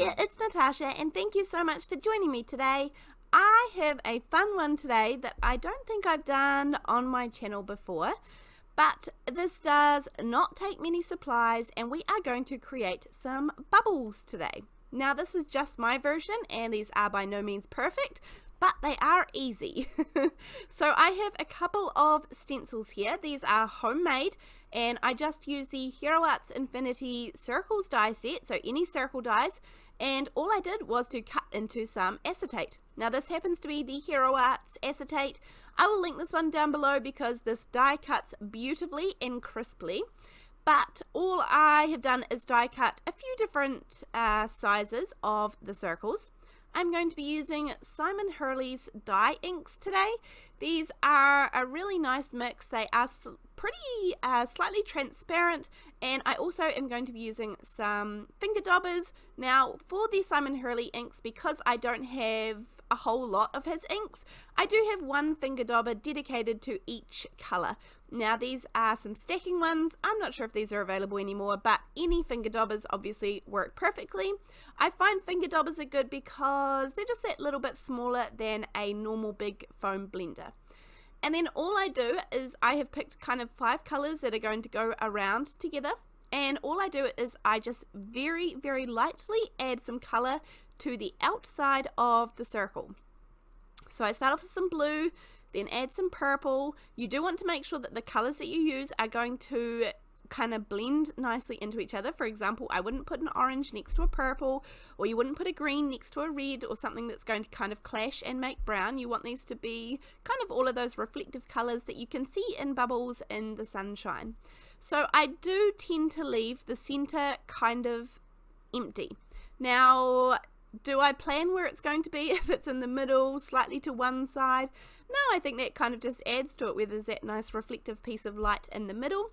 there, it's Natasha and thank you so much for joining me today. I have a fun one today that I don't think I've done on my channel before, but this does not take many supplies and we are going to create some bubbles today. Now this is just my version and these are by no means perfect, but they are easy. So I have a couple of stencils here. These are homemade and I just use the Hero Arts Infinity Circles die set, so any circle dies, and all I did was to cut into some acetate. Now this happens to be the Hero Arts Acetate. I will link this one down below because this die cuts beautifully and crisply. But all I have done is die cut a few different sizes of the circles. I'm going to be using Simon Hurley's die inks today. These are a really nice mix. They are pretty slightly transparent, and I also am going to be using some finger daubers. Now for the Simon Hurley inks, because I don't have a whole lot of his inks, I do have one finger dauber dedicated to each colour. Now these are some stacking ones. I'm not sure if these are available anymore, but any finger daubers obviously work perfectly. I find finger daubers are good because they're just that little bit smaller than a normal big foam blender. And then all I do is I have picked kind of 5 colours that are going to go around together, and all I do is I just very, very lightly add some colour to the outside of the circle. So I start off with some blue, then add some purple. You do want to make sure that the colours that you use are going to kind of blend nicely into each other. For example, I wouldn't put an orange next to a purple, or you wouldn't put a green next to a red, or something that's going to kind of clash and make brown. You want these to be kind of all of those reflective colours that you can see in bubbles in the sunshine. So I do tend to leave the centre kind of empty. Now, do I plan where it's going to be, if it's in the middle, slightly to one side? No, I think that kind of just adds to it where there's that nice reflective piece of light in the middle.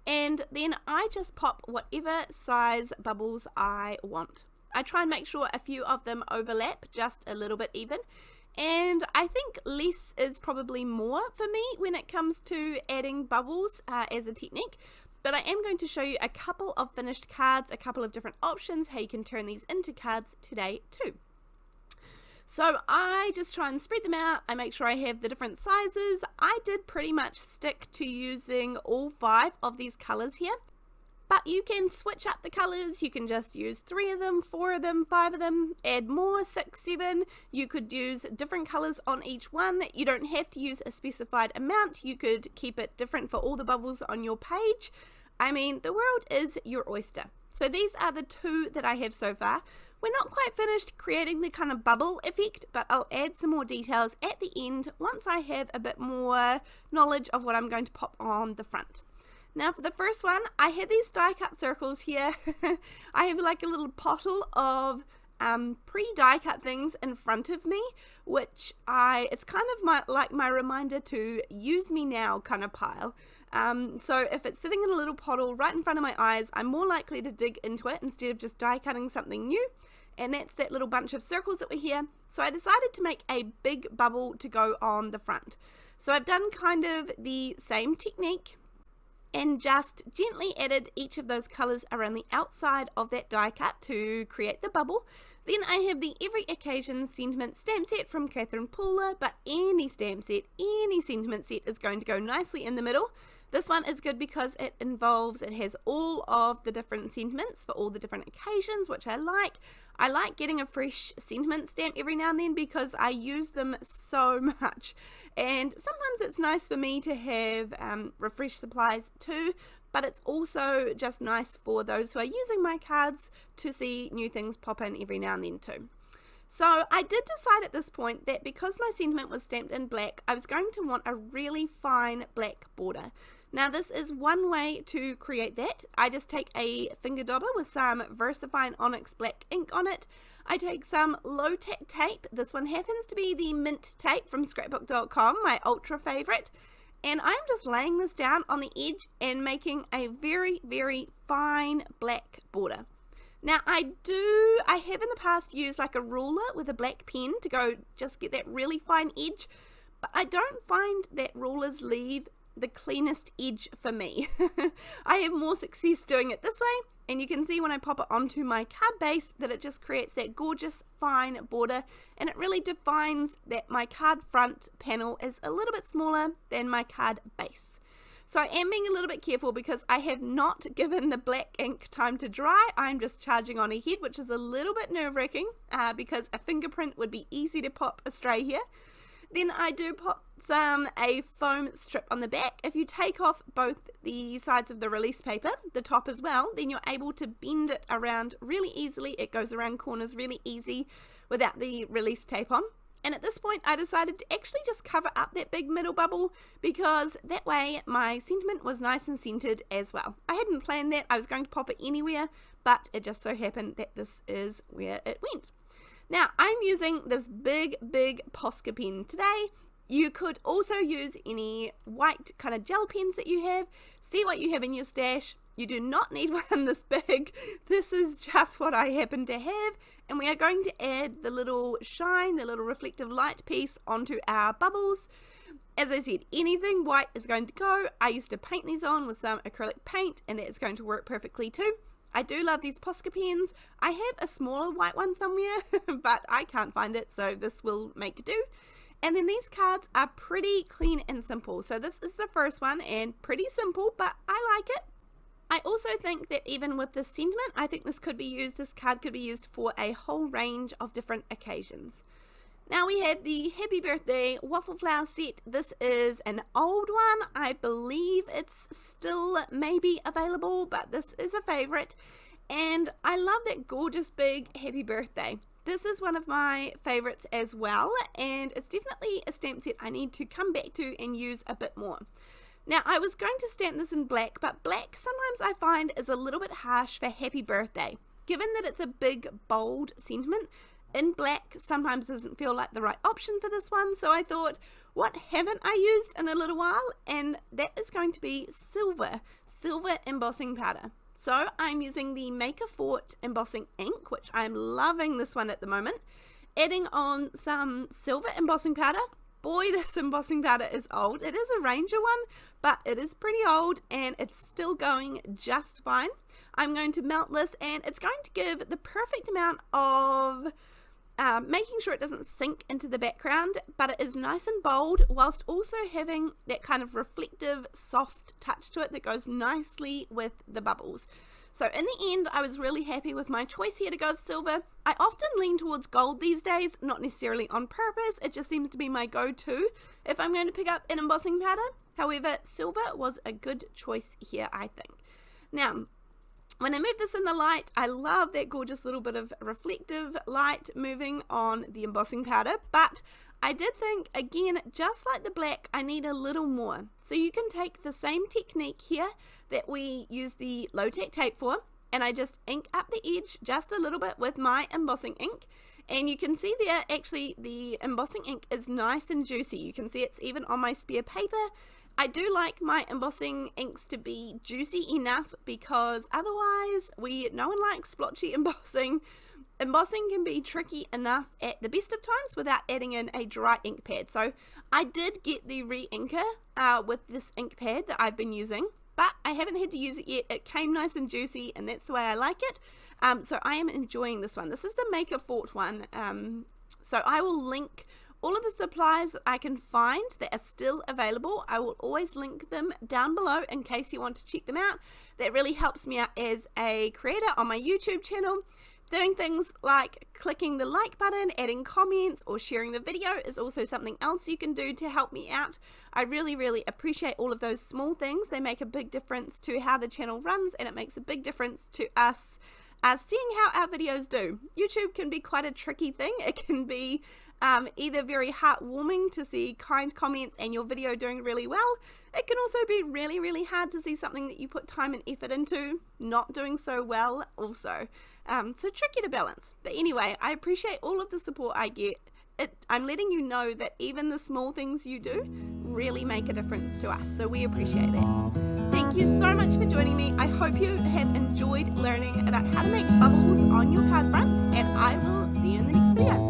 And then I just pop whatever size bubbles I want. I try and make sure a few of them overlap just a little bit even. And I think less is probably more for me when it comes to adding bubbles as a technique. But I am going to show you a couple of finished cards, a couple of different options, how you can turn these into cards today too. So I just try and spread them out. I make sure I have the different sizes. I did pretty much stick to using all 5 of these colours here. But you can switch up the colours. You can just use 3 of them, 4 of them, 5 of them, add more, 6, 7. You could use different colours on each one. You don't have to use a specified amount. You could keep it different for all the bubbles on your page. I mean, the world is your oyster. So these are the 2 that I have so far. We're not quite finished creating the kind of bubble effect, but I'll add some more details at the end once I have a bit more knowledge of what I'm going to pop on the front. Now for the first one, I have these die cut circles here. I have like a little pottle of pre-die cut things in front of me, which it's kind of my reminder to use me now kind of pile. So if it's sitting in a little pottle right in front of my eyes, I'm more likely to dig into it instead of just die cutting something new. And that's that little bunch of circles that were here. So I decided to make a big bubble to go on the front. So I've done kind of the same technique and just gently added each of those colours around the outside of that die cut to create the bubble. Then I have the Every Occasion Sentiment stamp set from Catherine Paula, but any stamp set, any sentiment set is going to go nicely in the middle. This one is good because it has all of the different sentiments for all the different occasions, which I like. I like getting a fresh sentiment stamp every now and then because I use them so much. And sometimes it's nice for me to have refreshed supplies too, but it's also just nice for those who are using my cards to see new things pop in every now and then too. So I did decide at this point that because my sentiment was stamped in black, I was going to want a really fine black border. Now this is one way to create that. I just take a finger dauber with some VersaFine Onyx black ink on it. I take some low tack tape. This one happens to be the mint tape from scrapbook.com, my ultra favourite. And I'm just laying this down on the edge and making a very, very fine black border. Now I have in the past used like a ruler with a black pen to go just get that really fine edge, but I don't find that rulers leave the cleanest edge for me. I have more success doing it this way, and you can see when I pop it onto my card base that it just creates that gorgeous fine border, and it really defines that my card front panel is a little bit smaller than my card base. So I am being a little bit careful because I have not given the black ink time to dry. I'm just charging on ahead, which is a little bit nerve-wracking because a fingerprint would be easy to pop astray here. Then I do put a foam strip on the back. If you take off both the sides of the release paper, the top as well, then you're able to bend it around really easily. It goes around corners really easy without the release tape on. And at this point I decided to actually just cover up that big middle bubble because that way my sentiment was nice and centered as well. I hadn't planned that. I was going to pop it anywhere, but it just so happened that this is where it went. Now I'm using this big Posca pen today. You could also use any white kind of gel pens that you have. See what you have in your stash. You do not need one this big. This is just what I happen to have. And we are going to add the little shine, the little reflective light piece onto our bubbles. As I said, anything white is going to go. I used to paint these on with some acrylic paint and that is going to work perfectly too. I do love these Posca pens. I have a smaller white one somewhere, but I can't find it, so this will make do. And then these cards are pretty clean and simple. So this is the first one and pretty simple, but I like it. I also think that even with this sentiment, I think this card could be used for a whole range of different occasions. Now we have the Happy Birthday Waffle Flower set. This is an old one. I believe it's still maybe available, but this is a favorite. And I love that gorgeous big Happy Birthday. This is one of my favorites as well, and it's definitely a stamp set I need to come back to and use a bit more. Now I was going to stamp this in black, but black sometimes I find is a little bit harsh for Happy Birthday. Given that it's a big bold sentiment, in black sometimes doesn't feel like the right option for this one, so I thought, what haven't I used in a little while? And that is going to be silver embossing powder. So I'm using the Forte embossing ink, which I'm loving this one at the moment, adding on some silver embossing powder. Boy, this embossing powder is old. It is a Ranger one, but it is pretty old and it's still going just fine. I'm going to melt this and it's going to give the perfect amount of making sure it doesn't sink into the background, but it is nice and bold whilst also having that kind of reflective soft touch to it that goes nicely with the bubbles. So in the end, I was really happy with my choice here to go with silver. I often lean towards gold these days, not necessarily on purpose. It just seems to be my go-to if I'm going to pick up an embossing powder. However, silver was a good choice here, I think. Now, when I move this in the light, I love that gorgeous little bit of reflective light moving on the embossing powder, but I did think, again, just like the black, I need a little more. So you can take the same technique here that we use the low-tack tape for, and I just ink up the edge just a little bit with my embossing ink. And you can see there, actually, the embossing ink is nice and juicy. You can see it's even on my spare paper. I do like my embossing inks to be juicy enough because otherwise no one likes splotchy embossing. Embossing can be tricky enough at the best of times without adding in a dry ink pad. So I did get the re-inker with this ink pad that I've been using, but I haven't had to use it yet. It came nice and juicy and that's the way I like it. So I am enjoying this one. This is the Forte one. So I will link all of the supplies that I can find that are still available. I will always link them down below in case you want to check them out. That really helps me out as a creator on my YouTube channel. Doing things like clicking the like button, adding comments, or sharing the video is also something else you can do to help me out. I really appreciate all of those small things. They make a big difference to how the channel runs, and it makes a big difference to us seeing how our videos do. YouTube can be quite a tricky thing. It can be either very heartwarming to see kind comments and your video doing really well. It can also be really hard to see something that you put time and effort into not doing so well also. So tricky to balance. But anyway, I appreciate all of the support I get. I'm letting you know that even the small things you do really make a difference to us. So we appreciate it. Thank you so much for joining me. I hope you have enjoyed learning about how to make bubbles on your card fronts, and I will see you in the next video.